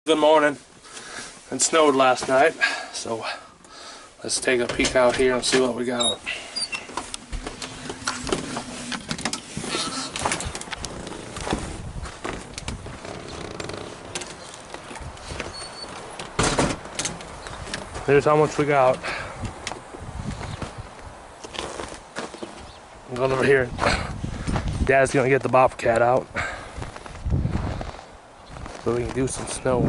Good morning. It snowed last night, so let's take a peek out here and see what we got. Here's how much we got. I'm going over here. Dad's gonna get the bobcat out so we can do some snow.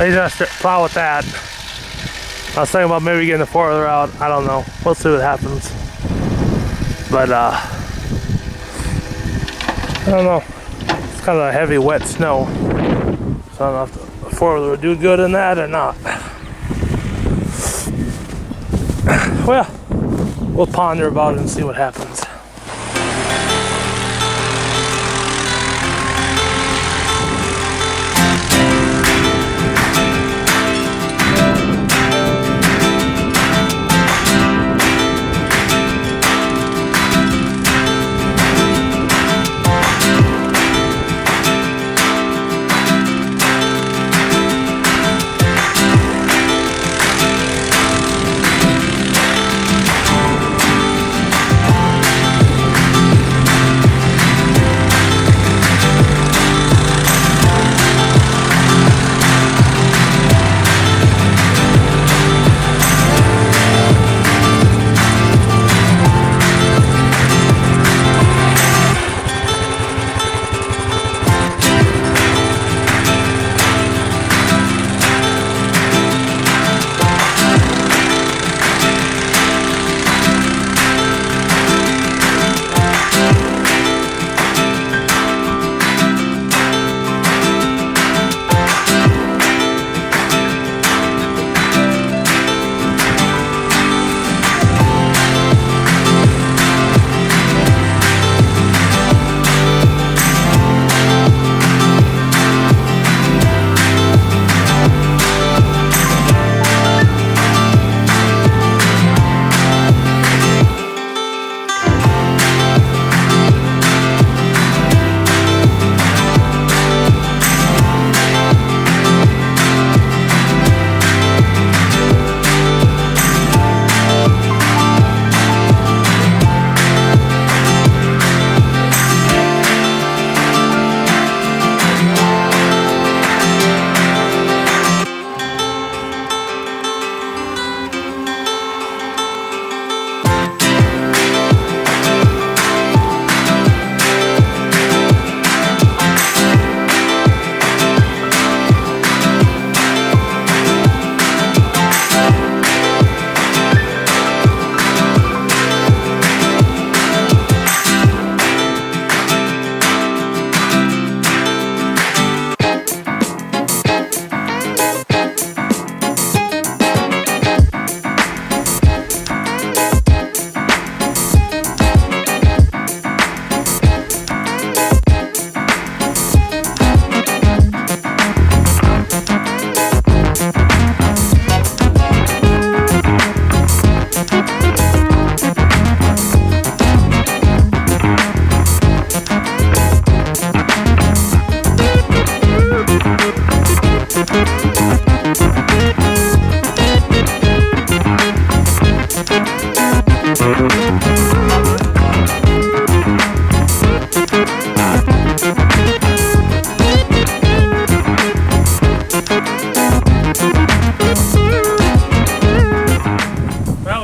He's gonna plow with that. I was thinking about maybe getting the four-wheeler out. I don't know. We'll see what happens. But I don't know. It's kind of a heavy, wet snow. So I don't know if the four-wheeler would do good in that or not. Well, we'll ponder about it and see what happens.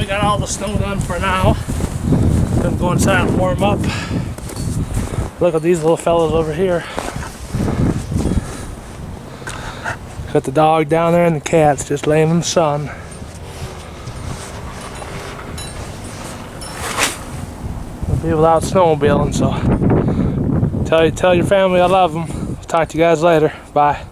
got all the snow done for now. Gonna go inside and warm up. Look at these little fellas over here. Got the dog down there and the cats just laying in the sun. We'll be without snowmobiling, so tell your family I love them. Talk to you guys later. Bye.